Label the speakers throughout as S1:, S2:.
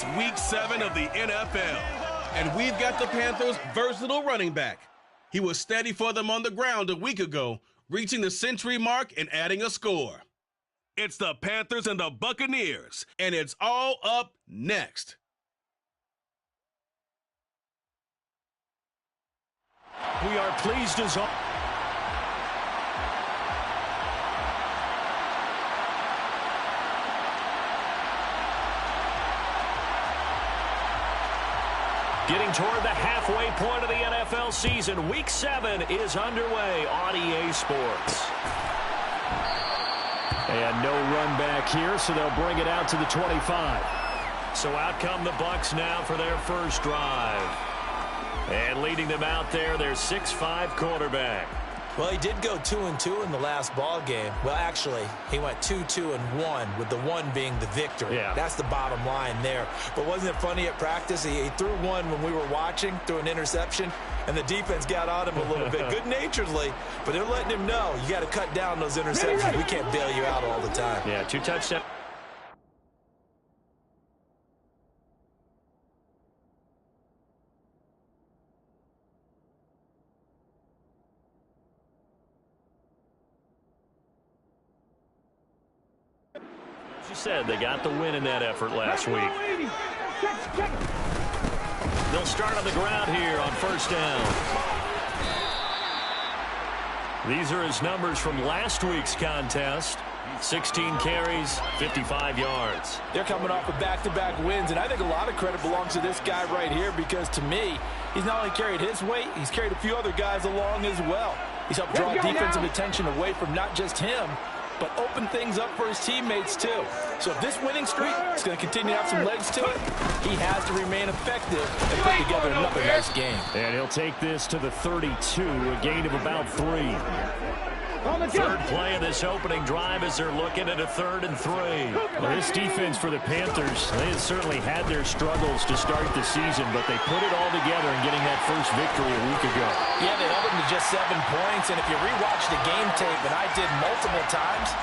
S1: It's Week 7 of the NFL. And we've got the Panthers' versatile running back. He was steady for them on the ground a week ago, reaching the century mark and adding a score. It's the Panthers and the Buccaneers, and it's all up next.
S2: We are pleased as all. Getting toward the halfway point of the NFL season, Week 7 is underway on EA Sports. And no run back here, so they'll bring it out to the 25. So out come the Bucs now for their first drive. And leading them out there, their 6'5" quarterback.
S3: Well, he did go 2-2 in the last ball game. Well, actually, he went 2-2-1, with the one being the victory.
S2: Yeah.
S3: That's the bottom line there. But wasn't it funny at practice? He threw one when we were watching, threw an interception, and the defense got on him a little bit, good-naturedly. But they're letting him know, you got to cut down those interceptions. We can't bail you out all the time.
S2: Yeah, 2 touchdowns. You said they got the win in that effort last week. They'll start on the ground here on first down. These are his numbers from last week's contest. 16 carries, 55 yards.
S3: They're coming off of back-to-back wins, and I think a lot of credit belongs to this guy right here because, to me, he's not only carried his weight, he's carried a few other guys along as well. He's helped draw defensive attention away from not just him, but open things up for his teammates, too. So if this winning streak is going to continue to have some legs to it, he has to remain effective and put together another nice game.
S2: And he'll take this to the 32, a gain of about 3. Third play of this opening drive as they're looking at a 3rd and 3.
S4: Well, this defense for the Panthers, they have certainly had their struggles to start the season, but they put it all together in getting that first victory a week ago.
S3: Yeah, they held them to just 7 points, and if you rewatch the game tape, and I did multiple times,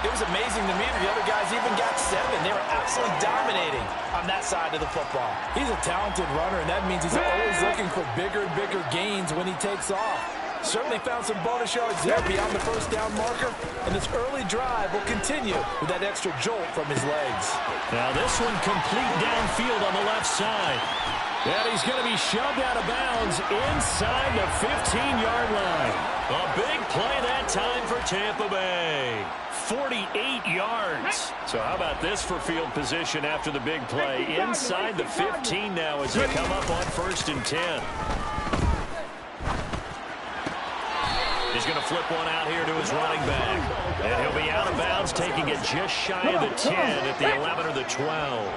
S3: it was amazing to me that the other guys even got 7. They were absolutely dominating on that side of the football. He's a talented runner, and that means he's always looking for bigger and bigger gains when he takes off. Certainly found some bonus yards there beyond the first down marker, and this early drive will continue with that extra jolt from his legs.
S2: Now this one complete downfield on the left side.
S4: And he's going to be shoved out of bounds inside the 15-yard line.
S2: A big play that time for Tampa Bay. 48 yards. So how about this for field position after the big play? Inside the 15 now as they come up on 1st and 10. He's going to flip one out here to his running back. And he'll be out of bounds, taking it just shy of the 10 at the 11 or the 12.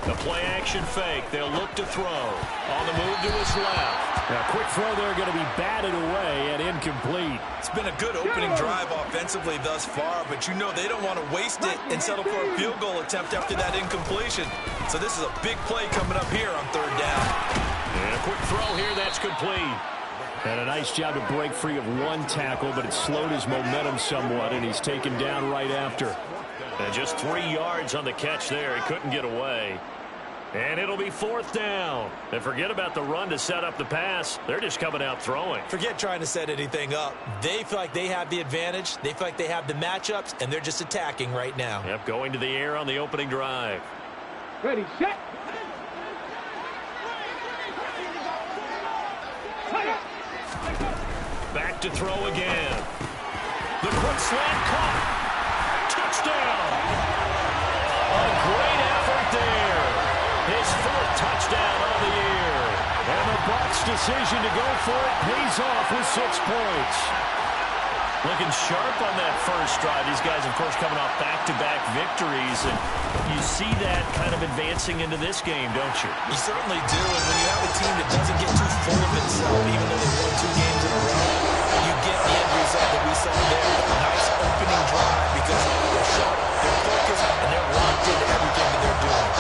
S2: The play-action fake. They'll look to throw. On the move to his left.
S4: Now, quick throw there, going to be batted away and incomplete.
S3: It's been a good opening drive offensively thus far, but you know they don't want to waste it and settle for a field goal attempt after that incompletion. So this is a big play coming up here on 3rd down.
S2: And a quick throw here that's complete.
S4: And a nice job to break free of one tackle, but it slowed his momentum somewhat, and he's taken down right after.
S2: And just 3 yards on the catch there. He couldn't get away. And it'll be 4th down. And forget about the run to set up the pass. They're just coming out throwing.
S3: Forget trying to set anything up. They feel like they have the advantage. They feel like they have the matchups, and they're just attacking right now.
S2: Yep, going to the air on the opening drive.
S5: Ready, set.
S2: Back to throw again. The quick slant caught. Touchdown. A great effort there. His 4th touchdown of the year.
S4: And the Bucs' decision to go for it pays off with 6 points.
S2: Looking sharp on that first drive. These guys, of course, coming off back-to-back victories. And you see that kind of advancing into this game, don't you?
S3: You certainly do. And when you have a team that doesn't get too full of itself, even though they won 2 games in a row, you get the end result that we saw there. A nice opening drive because they're sharp, they're focused, and they're locked into everything that they're doing.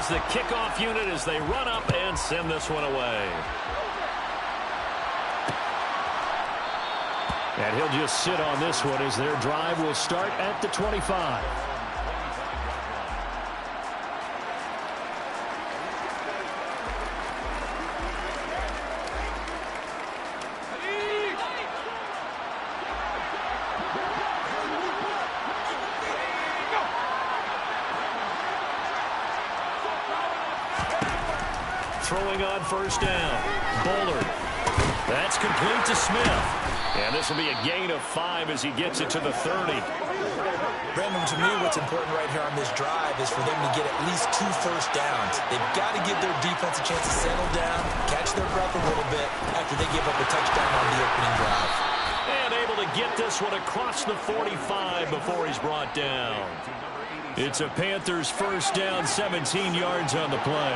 S2: the kickoff unit as they run up and send this one away.
S4: And he'll just sit on this one as their drive will start at the 25.
S2: Throwing on first down. Bullard. That's complete to Smith. And this will be a gain of 5 as he gets it to the 30.
S3: Brandon, to me, what's important right here on this drive is for them to get at least 2 first downs. They've got to give their defense a chance to settle down, catch their breath a little bit after they give up a touchdown on the opening drive.
S2: And able to get this one across the 45 before he's brought down. It's a Panthers first down, 17 yards on the play.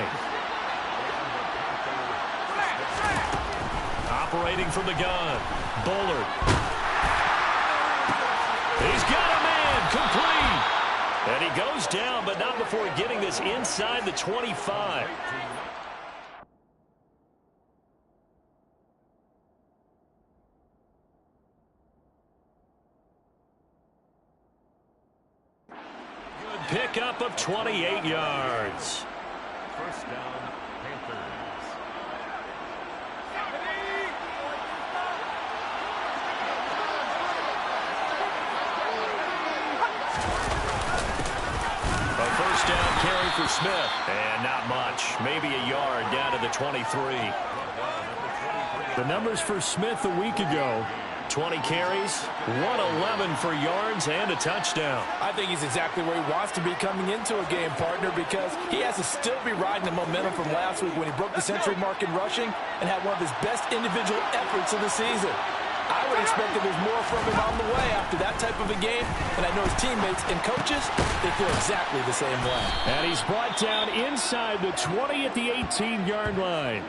S2: Operating from the gun. Bullard. He's got a man complete. And he goes down, but not before getting this inside the 25. Good pickup of 28 yards.
S5: First down, Panthers.
S2: First down carry for Smith. And not much. Maybe a yard down to the 23.
S4: The numbers for Smith a week ago.
S2: 20 carries, 111 for yards, and a touchdown.
S3: I think he's exactly where he wants to be coming into a game, partner, because he has to still be riding the momentum from last week when he broke the century mark in rushing and had one of his best individual efforts of the season. I would expect that there's more from him on the way after that type of a game, and I know his teammates and coaches, they feel exactly the same way.
S4: And he's brought down inside the 20 at the 18-yard line.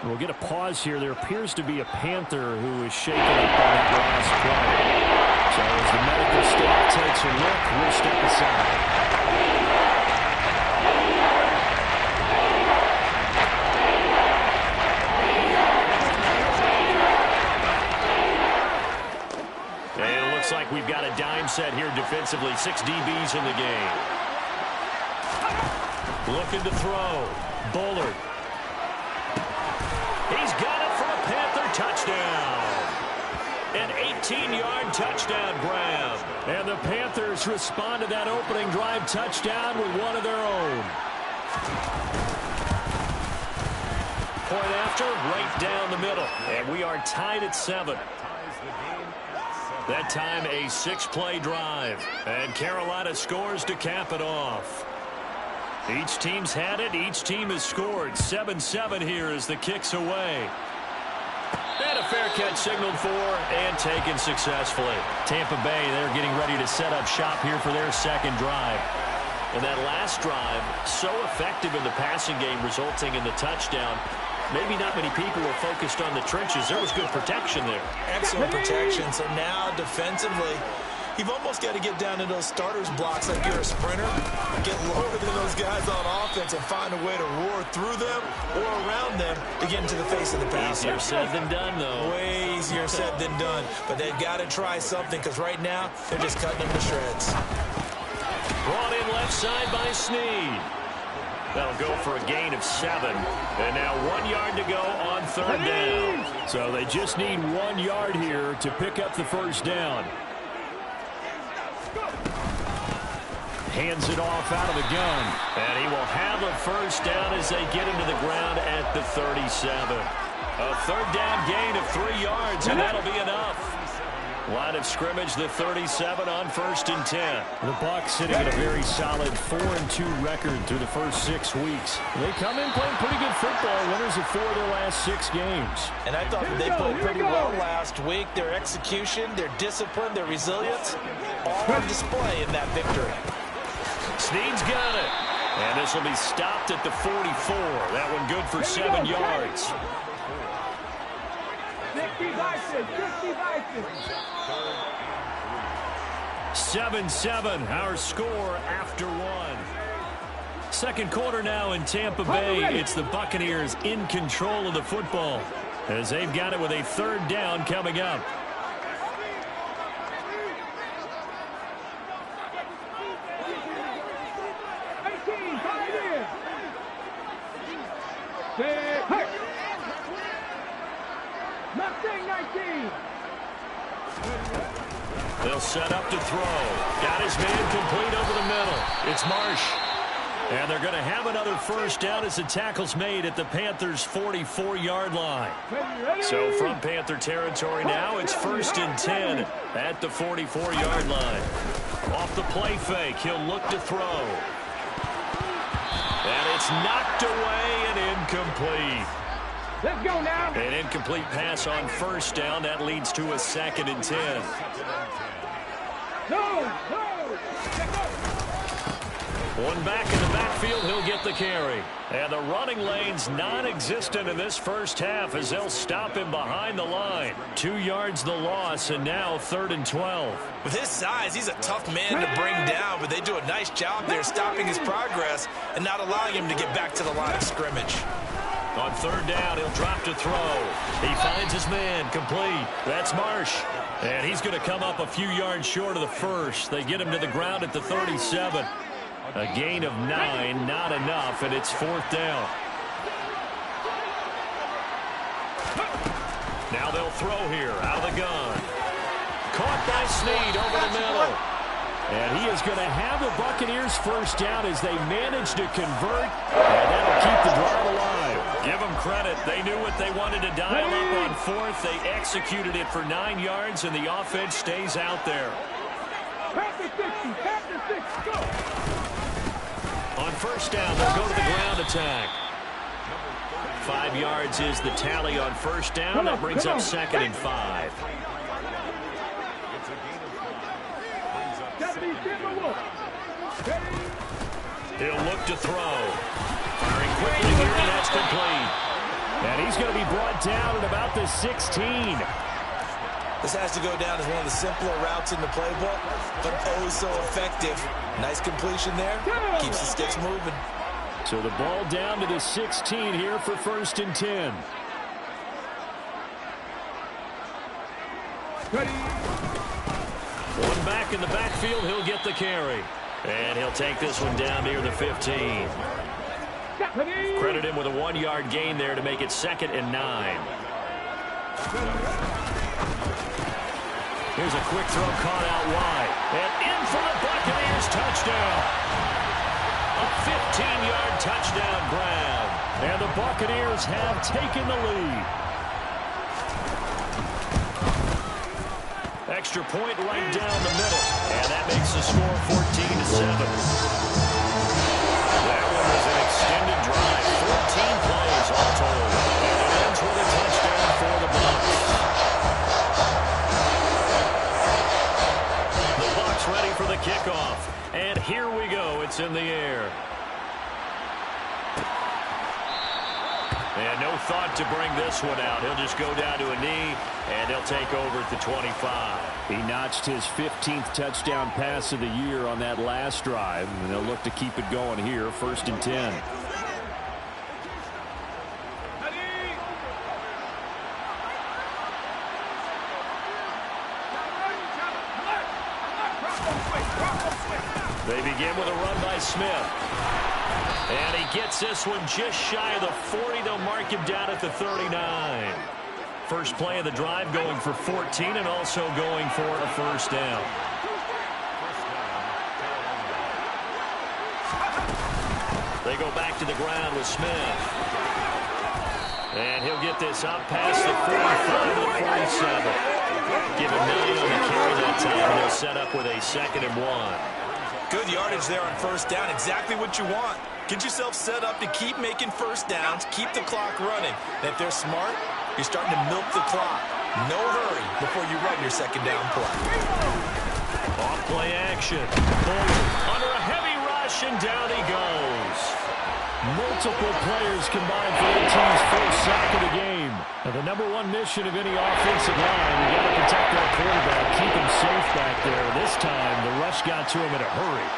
S4: We'll get a pause here. There appears to be a Panther who is shaken up on that last play. So as the medical staff takes a look, we'll step aside.
S2: Like we've got a dime set here defensively. 6 DBs in the game. Looking to throw. Bullard. He's got it for a Panther touchdown. An 18-yard touchdown grab.
S4: And the Panthers respond to that opening drive touchdown with one of their own.
S2: Point after, right down the middle. And we are tied at 7. That time a 6-play drive. And Carolina scores to cap it off. Each team's had it. Each team has scored. 7-7 here as the kick's away. And a fair catch signaled for and taken successfully. Tampa Bay, they're getting ready to set up shop here for their second drive. And that last drive, so effective in the passing game, resulting in the touchdown. Maybe not many people were focused on the trenches. There was good protection there.
S3: Excellent protection. So now defensively, you've almost got to get down to those starters blocks like you're a sprinter. Get lower than those guys on offense and find a way to roar through them or around them to get into the face of the passer.
S2: Easier said than done, though.
S3: Way easier said than done. But they've got to try something because right now they're just cutting them to shreds.
S2: Brought in left side by Snead. That'll go for a gain of 7. And now 1 yard to go on third down.
S4: So they just need 1 yard here to pick up the first down. Hands it off out of the gun.
S2: And he will have a first down as they get into the ground at the 37. A third down gain of 3 yards, and that'll be enough. Line of scrimmage, the 37 on 1st and 10.
S4: The Bucs sitting at a very solid 4-2 record through the first 6 weeks. They come in playing pretty good football, winners of 4 of their last 6 games.
S3: And I thought that they played pretty well last week. Their execution, their discipline, their resilience, all on display in that victory.
S2: Snead's got it. And this will be stopped at the 44. That one good for 7 yards. 7-7, our score after 1. Second quarter now in Tampa Bay. It's the Buccaneers in control of the football as they've got it with a third down coming up. They'll set up to throw. Got his man complete over the middle. It's Marsh. And they're going to have another first down as the tackle's made at the Panthers' 44-yard line. So from Panther territory now, it's 1st and 10 at the 44-yard line. Off the play fake, he'll look to throw. And it's knocked away and incomplete.
S6: Let's go now.
S2: An incomplete pass on first down. That leads to a 2nd and 10.
S6: No.
S2: One back in the backfield, he'll get the carry. And the running lane's non-existent in this first half as they'll stop him behind the line. 2 yards the loss, and now 3rd and 12.
S3: With his size, he's a tough man to bring down, but they do a nice job there stopping his progress and not allowing him to get back to the line of scrimmage.
S2: On 3rd down, he'll drop to throw. He finds his man, complete. That's Marsh. And he's going to come up a few yards short of the first. They get him to the ground at the 37. A gain of 9, not enough, and it's 4th down. Now they'll throw here, out of the gun. Caught by Snead over the middle. And he is going to have the Buccaneers first down as they manage to convert, and that'll keep the drive alive. Give them credit. They knew what they wanted to dial up on 4th. They executed it for 9 yards, and the offense stays out there.
S6: Panther 60, Panther 6, go.
S2: On first down, they'll go to the ground attack. 5 yards is the tally on first down. That brings up 2nd and 5. He'll look to throw. Firing quickly here, and that's complete. And he's going to be brought down at about the 16.
S3: This has to go down as one of the simpler routes in the playbook, but oh so effective. Nice completion there. Keeps the sticks moving.
S4: So the ball down to the 16 here for 1st and 10.
S2: One back in the backfield, he'll get the carry. And he'll take this one down near the 15. Credit him with a 1-yard gain there to make it 2nd and 9. Here's a quick throw caught out wide. And in for the Buccaneers touchdown. A 15-yard touchdown grab.
S4: And the Buccaneers have taken the lead.
S2: Extra point right down the middle. And that makes the score 14-7. That one was an extended drive. 14 plays all told. And it ends with a touchdown for the Bucs. The Bucs ready for the kickoff. And here we go. It's in the air. And no thought to bring this one out. He'll just go down to a knee, and he'll take over at the 25.
S4: He notched his 15th touchdown pass of the year on that last drive, and they'll look to keep it going here, 1st and 10.
S2: They begin with a run by Smith. And he gets this one just shy of the 40. They'll mark him down at the 39. First play of the drive going for 14 and also going for a first down. They go back to the ground with Smith. And he'll get this up past the 45 to the 47. Give him 9 on the carry that time, and they'll set up with a 2nd and 1.
S3: Good yardage there on first down. Exactly what you want. Get yourself set up to keep making first downs, keep the clock running. And if they're smart, you're starting to milk the clock. No hurry before you run your 2nd down play.
S2: Off play action. Bullard under a heavy rush, and down he goes.
S4: Multiple players combined for the team's first sack of the game. And the #1 mission of any offensive line, you got to protect that quarterback, keep him safe back there. This time, the rush got to him in a hurry.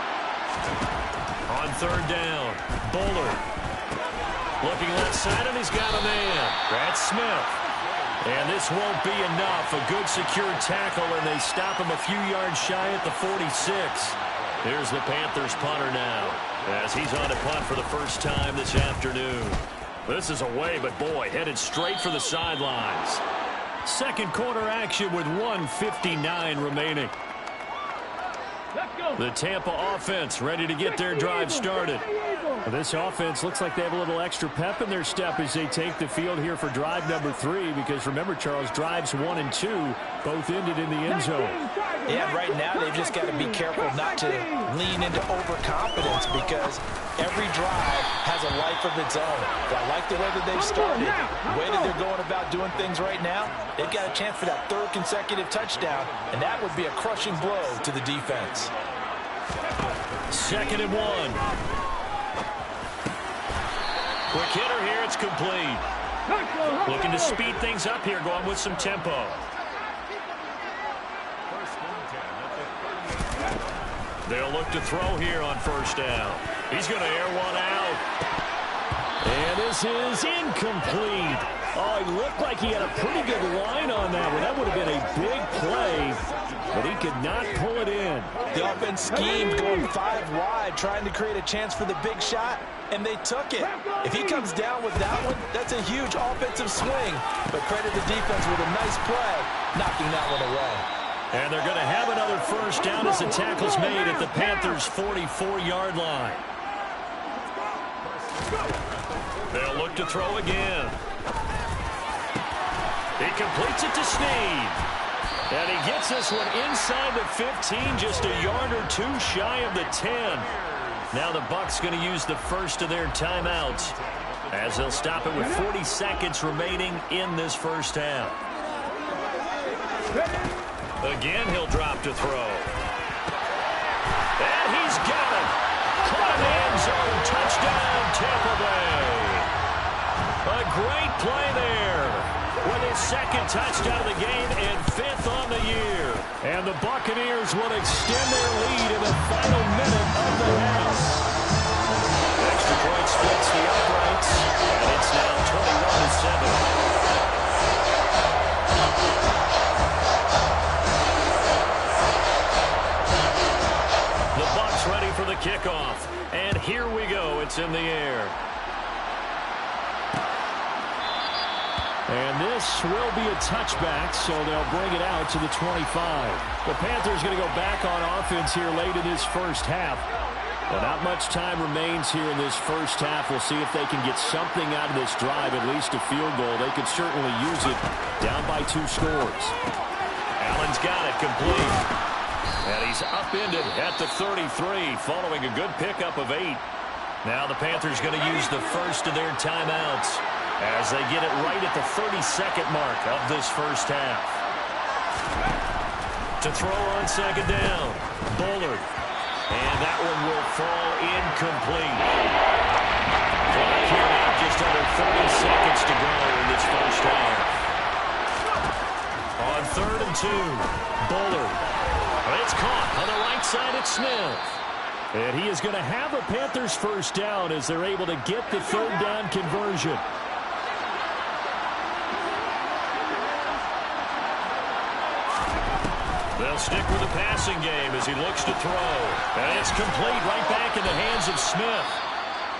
S2: On third down, Bullard. Looking left side, and he's got a man. That's Smith. And this won't be enough. A good secure tackle, and they stop him a few yards shy at the 46. Here's the Panthers punter now, as he's on to punt for the first time this afternoon. This is away, but boy, headed straight for the sidelines. Second quarter action with 1:59 remaining. The Tampa offense ready to get their drive started.
S4: Well, this offense looks like they have a little extra pep in their step as they take the field here for drive number 3, because remember, Charles, drives 1 and 2 both ended in the end zone.
S3: Yeah, right now they've just got to be careful not to lean into overconfidence, because every drive has a life of its own. I like the way that they've started, the way that they're going about doing things right now. They've got a chance for that 3rd consecutive touchdown, and that would be a crushing blow to the defense.
S2: 2nd and 1. Quick hitter here, it's complete. Looking to speed things up here, going with some tempo. They'll look to throw here on first down. He's going to air one out.
S4: And this is incomplete. Oh, he looked like he had a pretty good line on that one. That would have been a big play, but he could not pull it in.
S3: The offense schemed going 5 wide, trying to create a chance for the big shot, and they took it. If he comes down with that one, that's a huge offensive swing. But credit the defense with a nice play, knocking that one away.
S2: And they're going to have another first down as the tackle's made at the Panthers' 44-yard line. They'll look to throw again. He completes it to Snead. And he gets this one inside the 15, just a yard or 2 shy of the 10. Now the Bucs going to use the first of their timeouts, as they'll stop it with 40 seconds remaining in this first half. Again, he'll drop to throw. And he's got it. Caught in the end zone. Touchdown, Tampa Bay. A great play there, with his 2nd touchdown of the game and 5th on the year. And the Buccaneers will extend their lead in the final minute of the half. Extra point splits the uprights, and it's now 21-7. The Bucs ready for the kickoff, and here we go. It's in the air.
S4: And this will be a touchback, so they'll bring it out to the 25. The Panthers going to go back on offense here late in this first half. Well, not much time remains here in this first half. We'll see if they can get something out of this drive, at least a field goal. They could certainly use it, down by 2 scores.
S2: Allen's got it complete. And he's upended at the 33, following a good pickup of 8. Now the Panthers going to use the first of their timeouts, as they get it right at the 32nd mark of this first half. To throw on 2nd down, Bullard. And that one will fall incomplete. Clock here now, just under 30 seconds to go in this first half. On 3rd and 2, Bullard. It's caught on the right side at Smith.
S4: And he is going to have a Panthers first down as they're able to get the 3rd down conversion.
S2: They'll stick with the passing game as he looks to throw. And it's complete right back in the hands of Smith.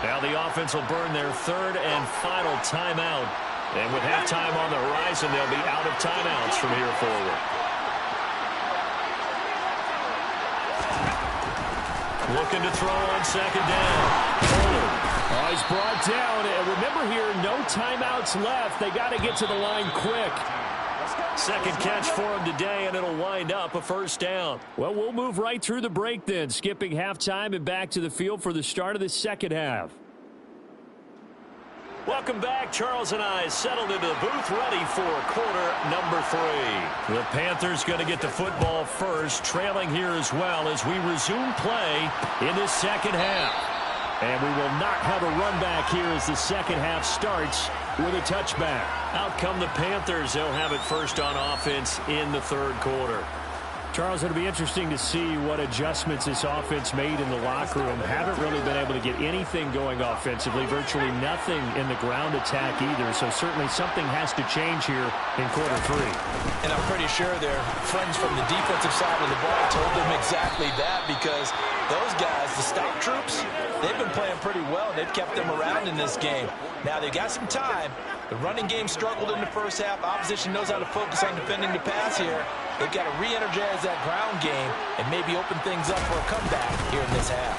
S2: Now the offense will burn their 3rd and final timeout. And with halftime on the horizon, they'll be out of timeouts from here forward. Looking to throw on 2nd down.
S4: Oh, he's brought down. And remember here, no timeouts left. They got to get to the line quick.
S2: 2nd catch for him today, and it'll wind up a first down.
S4: Well, we'll move right through the break then, skipping halftime and back to the field for the start of the second half.
S2: Welcome back. Charles and I settled into the booth, ready for quarter number 3. The Panthers going to get the football first, trailing here as well as we resume play in this second half.
S4: And we will not have a run back here as the second half starts with a touchback.
S2: Out come the Panthers. They'll have it first on offense in the 3rd quarter.
S4: Charles, it'll be interesting to see what adjustments this offense made in the locker room. Haven't really been able to get anything going offensively, virtually nothing in the ground attack either. So certainly something has to change here in quarter three.
S3: And I'm pretty sure their friends from the defensive side of the ball told them exactly that, because those guys, the stop troops, they've been playing pretty well. They've kept them around in this game. Now they've got some time. The running game struggled in the first half. Opposition knows how to focus on defending the pass here. They've got to re-energize that ground game and maybe open things up for a comeback here in this half.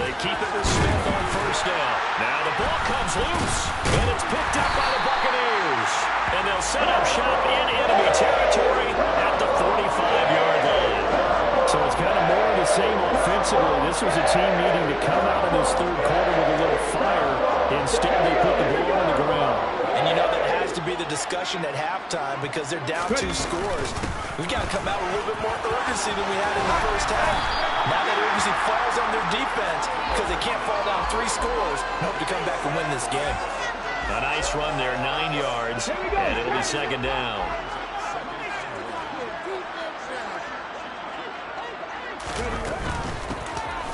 S2: They keep it with Smith on first down. Now the ball comes loose, and it's picked up by the Buccaneers. And they'll set up shop in enemy territory at the 45-yard line.
S4: So it's kind of more of the same offensively. This was a team needing to come out in this third quarter with a little fire. Instead, they put the ball on the ground.
S3: And you know that has to be the discussion at halftime, because they're down 2 scores. We've got to come out with a little bit more urgency than we had in the first half. Now that urgency falls on their defense because they can't fall down 3 scores and hope to come back and win this game.
S2: A nice run there, 9 yards, and it'll be second down.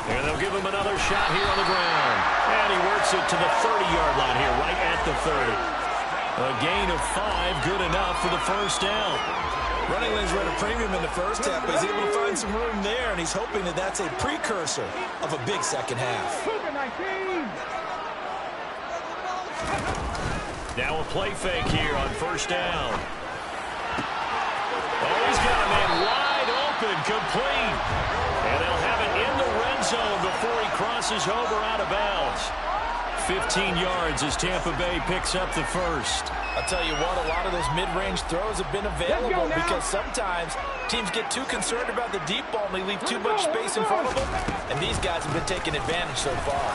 S2: And they'll give him another shot here on the ground. And he works it to the 30-yard line here, right at the 30. A gain of 5, good enough for the first down.
S3: Running lanes were at a premium in the first half, but he's able to find some room there, and he's hoping that that's a precursor of a big second half.
S2: Now a play fake here on first down. Oh, he's got a man wide open, complete. And they'll have it in the red zone before he crosses over out of bounds. 15 yards as Tampa Bay picks up the first.
S3: I'll tell you what, a lot of those mid-range throws have been available because sometimes teams get too concerned about the deep ball and they leave too much space in front of them, and these guys have been taking advantage so far.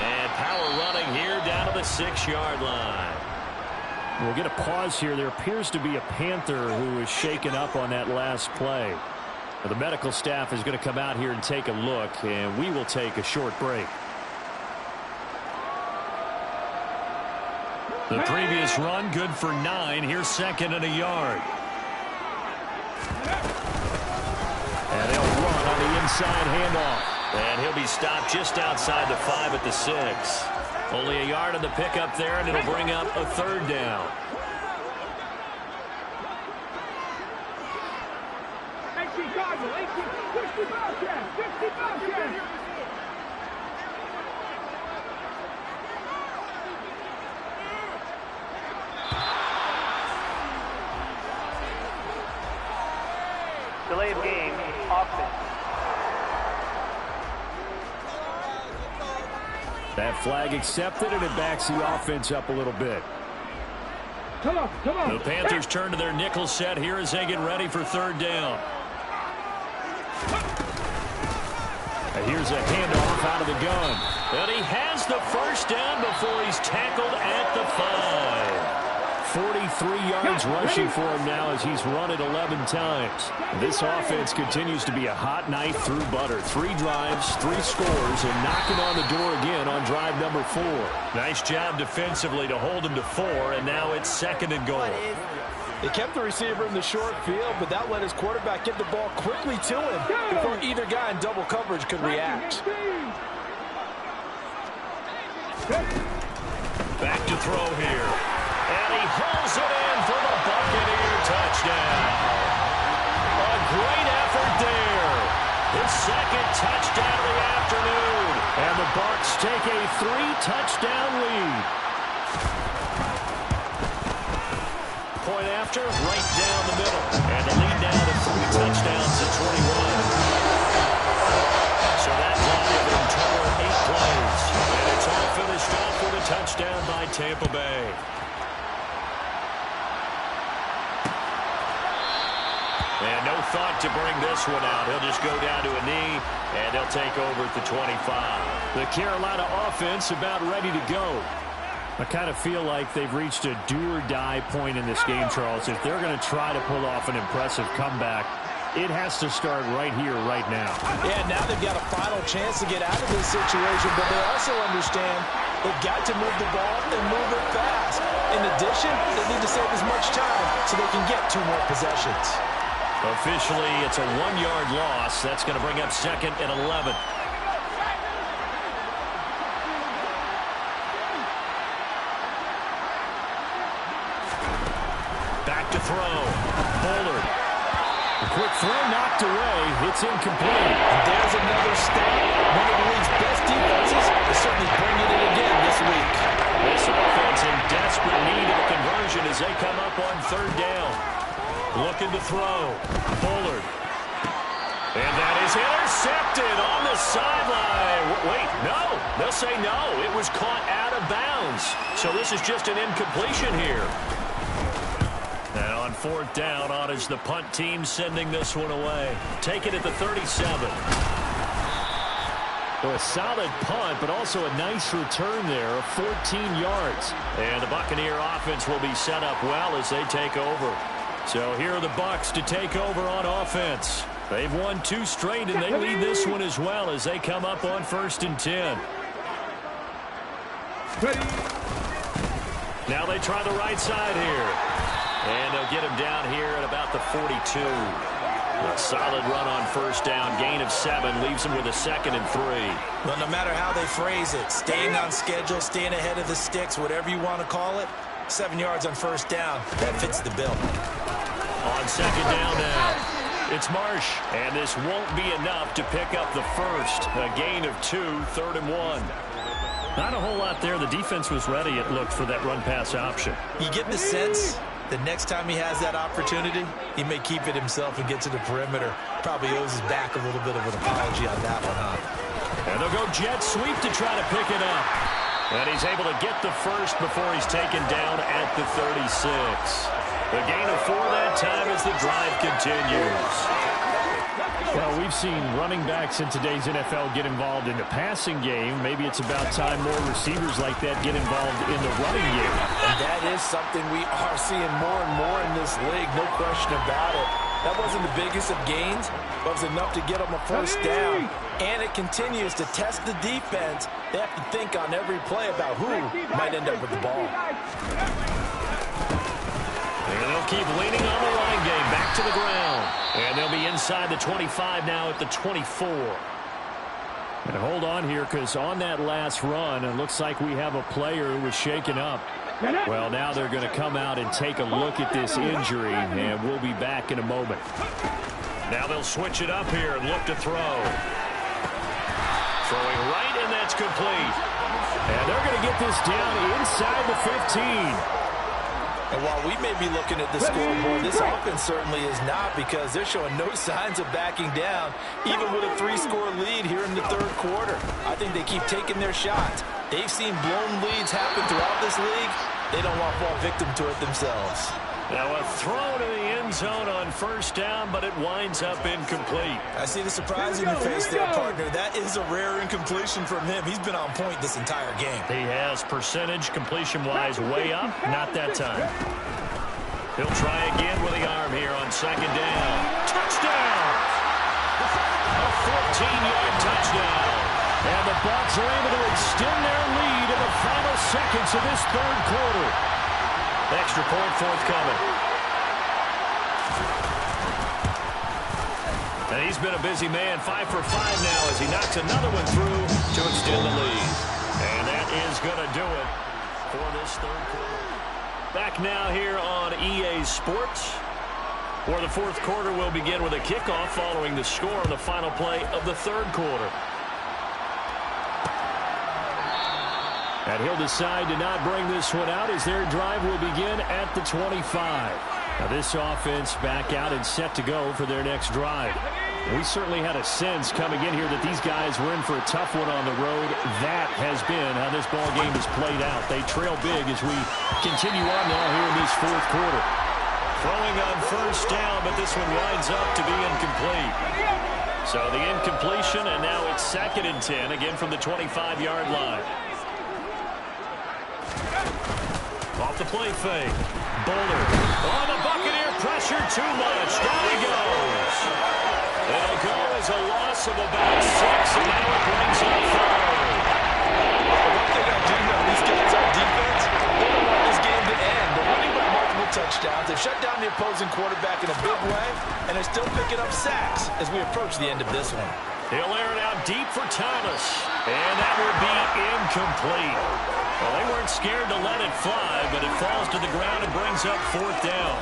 S2: And power running here down to the 6-yard line.
S4: We'll get a pause here. There appears to be a Panther who is shaken up on that last play. Well, the medical staff is going to come out here and take a look, and we will take a short break.
S2: The previous run good for 9. Here's second and a yard.
S4: And they'll run on the inside handoff.
S2: And he'll be stopped just outside the 5 at the 6. Only a yard on the pickup there, and it'll bring up a third down.
S7: Delay of game, offense.
S4: That flag accepted, and it backs the offense up a little bit.
S6: Come on, come on.
S2: The Panthers turn to their nickel set here as they get ready for third down.
S4: And here's a handoff out of the gun.
S2: And he has the first down before he's tackled at the 5.
S4: 43 yards rushing for him now as he's run it 11 times. This offense continues to be a hot knife through butter. 3 drives, 3 scores, and knocking on the door again on drive number 4.
S2: Nice job defensively to hold him to 4, and now it's second and goal.
S3: They kept the receiver in the short field, but that let his quarterback get the ball quickly to him before either guy in double coverage could react.
S2: Back to throw here. And he hauls it in for the Buccaneer touchdown. A great effort there. His second touchdown of the afternoon.
S4: And the Bucs take a 3-touchdown lead.
S2: Point after, right down the middle. And the lead now to 3 touchdowns to 21. So that drive in total 8 plays. And it's all finished off with a touchdown by Tampa Bay. And no thought to bring this one out. He'll just go down to a knee, and they'll take over at the 25.
S4: The Carolina offense about ready to go. I kind of feel like they've reached a do-or-die point in this game, Charles. If they're going to try to pull off an impressive comeback, it has to start right here, right now.
S3: Yeah, now they've got a final chance to get out of this situation, but they also understand they've got to move the ball and move it fast. In addition, they need to save as much time so they can get 2 more possessions.
S2: Officially, it's a 1-yard loss. That's going to bring up 2nd and 11. Back to throw. Bullard.
S4: A quick throw knocked away. It's incomplete.
S3: And there's another stat. One of the league's best defenses is certainly bringing it again this week.
S2: This offense in desperate need of a conversion as they come up on 3rd down. Looking to throw. Bullard. And that is intercepted on the sideline. Wait, no. They'll say no. It was caught out of bounds. So this is just an incompletion here. And on 4th down, on is the punt team sending this one away. Take it at the 37.
S4: Well, a solid punt, but also a nice return there of 14 yards.
S2: And the Buccaneer offense will be set up well as they take over. So here are the Bucs to take over on offense. They've won 2 straight, and they lead this one as well as they come up on 1st and 10. Now they try the right side here. And they'll get him down here at about the 42. A solid run on 1st down. Gain of 7 leaves him with a 2nd and 3.
S3: Well, no matter how they phrase it, staying on schedule, staying ahead of the sticks, whatever you want to call it, 7 yards on 1st down. That fits the bill.
S2: On 2nd down now, it's Marsh. And this won't be enough to pick up the first. A gain of 2, 3rd and 1.
S4: Not a whole lot there. The defense was ready, it looked, for that run-pass option.
S3: You get the sense the next time he has that opportunity, he may keep it himself and get to the perimeter. Probably owes his back a little bit of an apology on that one, huh?
S2: And they'll go jet sweep to try to pick it up. And he's able to get the first before he's taken down at the 36. The gain of 4 that time as the drive continues.
S4: Well, we've seen running backs in today's NFL get involved in the passing game. Maybe it's about time more receivers like that get involved in the running game.
S3: And that is something we are seeing more and more in this league, no question about it. That wasn't the biggest of gains, but it was enough to get them a 1st down. And it continues to test the defense. They have to think on every play about who might end up with the ball.
S2: And they'll keep leaning on the running game back to the ground. And they'll be inside the 25 now at the 24.
S4: And hold on here, because on that last run, it looks like we have a player who was shaken up. Well, now they're going to come out and take a look at this injury, and we'll be back in a moment.
S2: Now they'll switch it up here and look to throw. Throwing right, and that's complete.
S4: And they're going to get this down inside the 15.
S3: And while we may be looking at the scoreboard, this offense certainly is not, because they're showing no signs of backing down, even with a 3-score lead here in the 3rd quarter. I think they keep taking their shots. They've seen blown leads happen throughout this league. They don't want to fall victim to it themselves.
S2: Now a throw to the end zone on 1st down, but it winds up incomplete.
S3: I see the surprise in your face there, partner. That is a rare incompletion from him. He's been on point this entire game.
S2: He has percentage completion-wise way up. Not that time. He'll try again with the arm here on 2nd down. Touchdown! A 14-yard touchdown.
S4: And the Bucs are able to extend their lead in the final seconds of this 3rd quarter.
S2: Extra point forthcoming. And he's been a busy man, 5 for 5 now as he knocks another one through to extend the lead. And that is going to do it for this 3rd quarter. Back now here on EA Sports, where the 4th quarter will begin with a kickoff following the score on the final play of the 3rd quarter.
S4: And he'll decide to not bring this one out as their drive will begin at the 25. Now this offense back out and set to go for their next drive. We certainly had a sense coming in here that these guys were in for a tough one on the road. That has been how this ball game has played out. They trail big as we continue on now here in this 4th quarter.
S2: Throwing on 1st down, but this one winds up to be incomplete. So the incompletion, and now it's 2nd and 10, again from the 25-yard line. Off the play fake. Bullard. Oh, the Buccaneer pressure too much. Down he goes. It'll go as a loss of about 6, and now it brings up 3rd.
S3: One thing I do know, these guys on defense, they don't want this game to end. touchdowns. They've shut down the opposing quarterback in a big way, and they're still picking up sacks as we approach the end of this one.
S2: He'll air it out deep for Thomas, and that would be incomplete. Well, they weren't scared to let it fly, but it falls to the ground and brings up 4th down.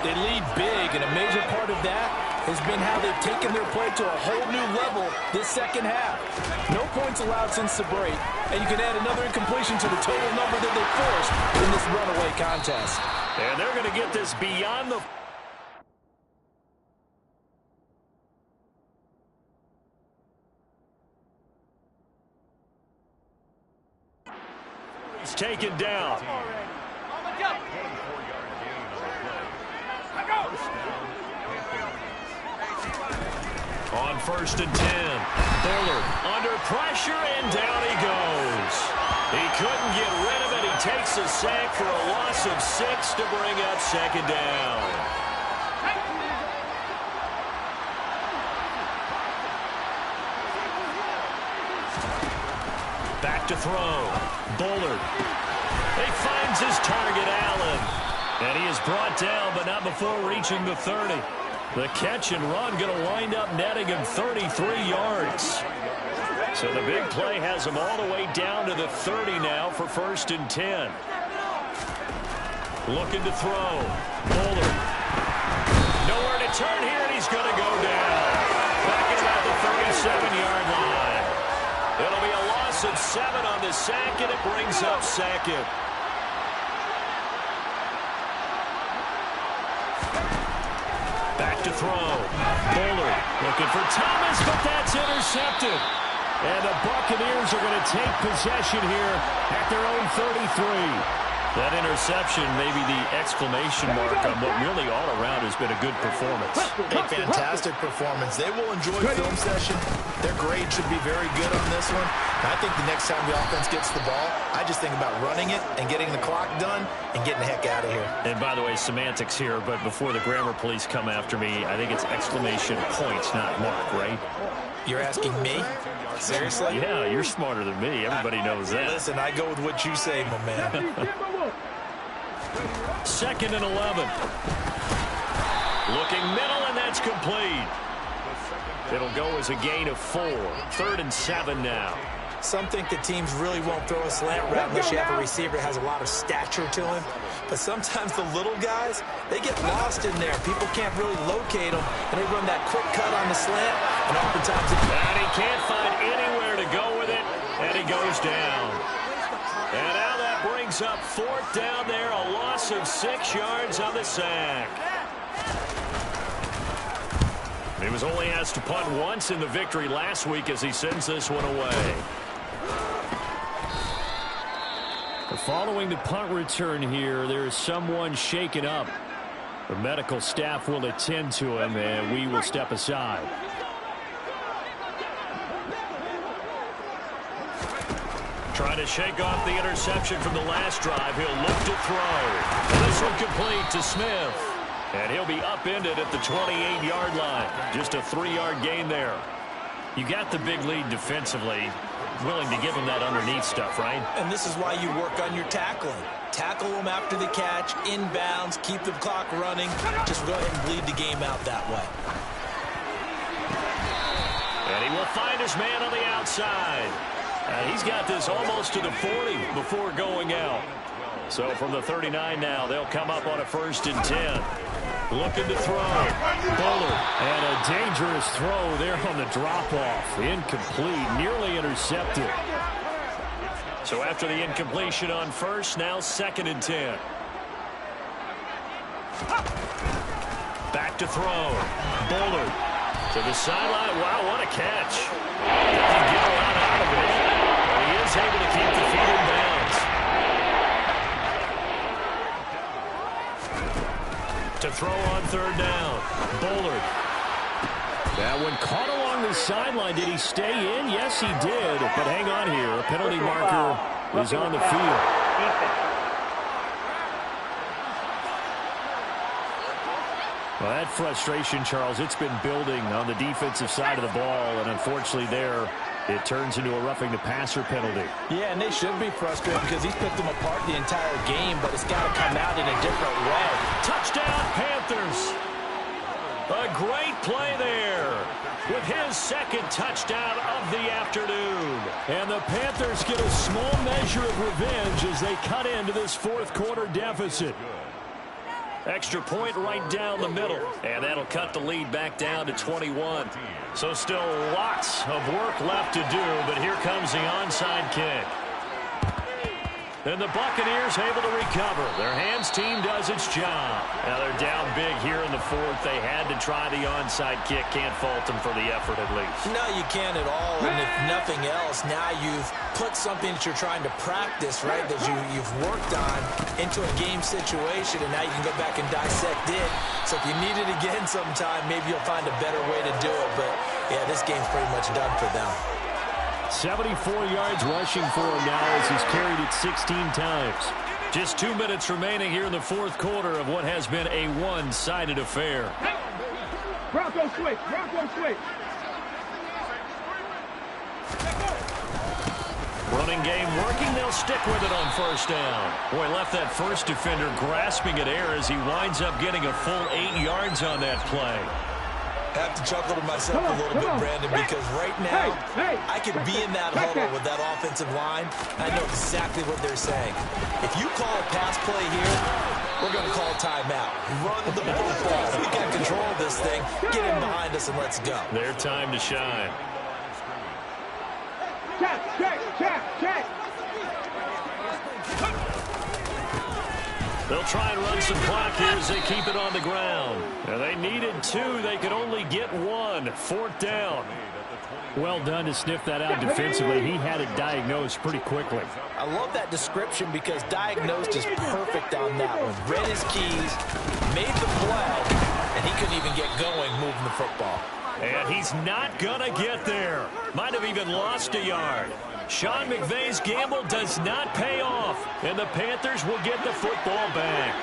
S3: They lead big, and a major part of that has been how they've taken their play to a whole new level this second half. No points allowed since the break, and you can add another incompletion to the total number that they forced in this runaway contest.
S2: And they're going to get this beyond the... He's taken down. On 1st and 10, Bullard under pressure, and down he goes. He couldn't get rid of it. He takes a sack for a loss of 6 to bring up 2nd down. Back to throw. Bullard. He finds his target, Allen. And he is brought down, but not before reaching the 30. The catch and run going to wind up netting him 33 yards. So the big play has him all the way down to the 30 now for 1st and 10. Looking to throw. Bullard. Nowhere to turn here, and he's going to go down. Back at about the 37-yard line. It'll be a loss of 7 on the sack, and it brings up 2nd. Back to throw. Bullard looking for Thomas, but that's intercepted. And the Buccaneers are going to take possession here at their own 33. That interception may be the exclamation mark on what really all around has been a good performance.
S3: A fantastic performance. They will enjoy film session. Their grade should be very good on this one. And I think the next time the offense gets the ball, I just think about running it and getting the clock done and getting the heck out of here.
S2: And by the way, semantics here, but before the grammar police come after me, I think it's exclamation points, not mark, right?
S3: You're asking me? Seriously?
S2: Yeah, you're smarter than me. Everybody knows that.
S3: Listen, I go with what you say, my man.
S2: 2nd and 11. Looking middle, and that's complete. It'll go as a gain of 4. 3rd and 7 now.
S3: Some think that teams really won't throw a slant route unless you have a receiver that has a lot of stature to him. But sometimes the little guys, they get lost in there. People can't really locate them, and they run that quick cut on the slant, and oftentimes...
S2: And he can't find anywhere to go with it, and he goes down. And now that brings up 4th down there, a loss of 6 yards on the sack. He was only asked to punt once in the victory last week as he sends this one away. Following the punt return here, there is someone shaken up. The medical staff will attend to him, and we will step aside. Trying to shake off the interception from the last drive. He'll look to throw. This one complete to Smith. And he'll be upended at the 28-yard line. Just a 3-yard gain there. You got the big lead defensively. Willing to give him that underneath stuff, right?
S3: And this is why you work on your tackling. Tackle them after the catch, inbounds, keep the clock running. Just go ahead and bleed the game out that way.
S2: And he will find his man on the outside. And he's got this almost to the 40 before going out. So from the 39 now, they'll come up on a 1st and 10. Looking to throw. Bullard. And a dangerous throw there on the drop-off. Incomplete. Nearly intercepted. So after the incompletion on 1st, now 2nd and 10. Back to throw. Bullard. To the sideline. Wow, what a catch. Doesn't get a lot out of it. But he is able to keep the feet in bounds. To throw on 3rd down. Bullard. That one caught along the sideline. Did he stay in? Yes, he did. But hang on here. A penalty marker is on the field. Well, that frustration, Charles, it's been building on the defensive side of the ball. And unfortunately there,
S4: It turns into a roughing the passer penalty.
S3: Yeah, and they should be frustrated because he's picked them apart the entire game, but it's got to come out in a different way.
S4: Touchdown, Panthers. A great play there with his second touchdown of the afternoon. And the Panthers get a small measure of revenge as they cut into this fourth quarter deficit. Extra point right down the middle. And that'll cut the lead back down to 21. So still lots of work left to do, but here comes the onside kick. And the Buccaneers able to recover. Their hands team does its job. Now they're down big here in the fourth. They had to try the onside kick. Can't fault them for the effort at least.
S3: No, you can't at all. And if nothing else, now you've put something that you're trying to practice, right, that you've worked on into a game situation, and now you can go back and dissect it. So if you need it again sometime, maybe you'll find a better way to do it. But, yeah, this game's pretty much done for them.
S4: 74 yards rushing for him now as he's carried it 16 times. Just 2 minutes remaining here in the fourth quarter of what has been a one-sided affair.
S6: Bronco switch. Bronco switch.
S4: Running game working. They'll stick with it on first down. Boy, left that first defender grasping at air as he winds up getting a full 8 yards on that play.
S3: I have to chuckle to myself a little bit, Brandon, because right now I could be in that huddle with that offensive line. I know exactly what they're saying. If you call a pass play here, we're going to call a timeout. Run the football. We got control of this thing. Get in behind us and let's go.
S4: Their time to shine.
S6: Check, check, check, check.
S4: They'll try and run some clock here as they keep it on the ground. Now they needed 2. They could only get 1. Fourth down. Well done to sniff that out defensively. He had it diagnosed pretty quickly.
S3: I love that description because diagnosed is perfect on that one. Read his keys, made the play, and he couldn't even get going moving the football.
S4: And he's not going to get there. Might have even lost a yard. Sean McVay's gamble does not pay off, and the Panthers will get the football back.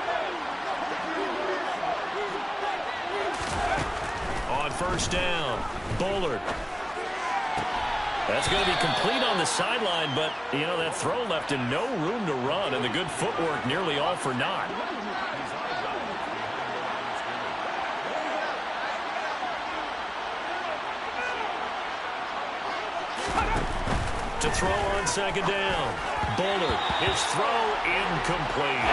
S4: On first down, Bullard. That's going to be complete on the sideline, but, you know, that throw left him no room to run, and the good footwork nearly all for naught. To throw on second down. Bullard, his throw incomplete.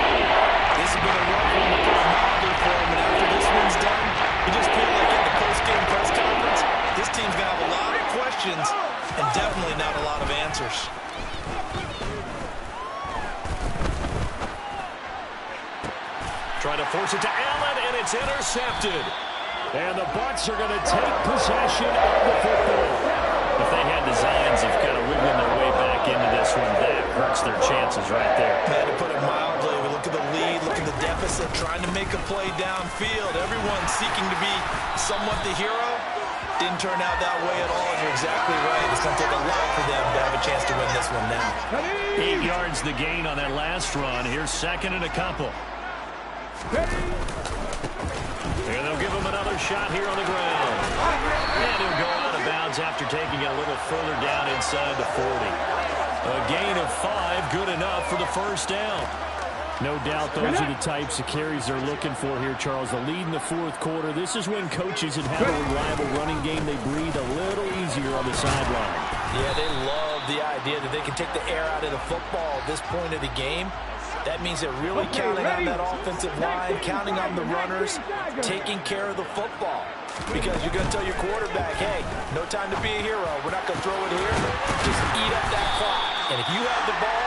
S3: This has been a rough one to put a mildly for him, and after this one's done, you just feel like at the post-game press conference, this team's going to have a lot of questions and definitely not a lot of answers.
S4: Trying to force it to Allen, and it's intercepted. And the Bucs are going to take possession of the football. If they had designs of kind of wiggling their way back into this one, that hurts their chances right there.
S3: Man, to put it mildly, we look at the lead, look at the deficit, trying to make a play downfield. Everyone seeking to be somewhat the hero. Didn't turn out that way at all, and you're exactly right. It's going to take a lot for them to have a chance to win this one now.
S4: 8 yards the gain on that last run. Here's second and a couple. And they'll give him another shot here on the ground. And he'll go out of bounds after taking it a little further down inside the 40. A gain of 5, good enough for the first down. No doubt those are the types of carries they're looking for here, Charles. The lead in the fourth quarter. This is when coaches that have a reliable running game, they breathe a little easier on the sideline.
S3: Yeah, they love the idea that they can take the air out of the football at this point of the game. That means they're really counting on that offensive line, counting on the runners, taking care of the football. Because you're going to tell your quarterback, hey, no time to be a hero. We're not going to throw it here. Just eat up that clock. And if you have the ball,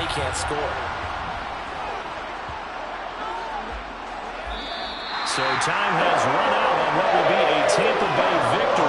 S3: they can't score.
S4: So time has run out on what will be a Tampa Bay victory.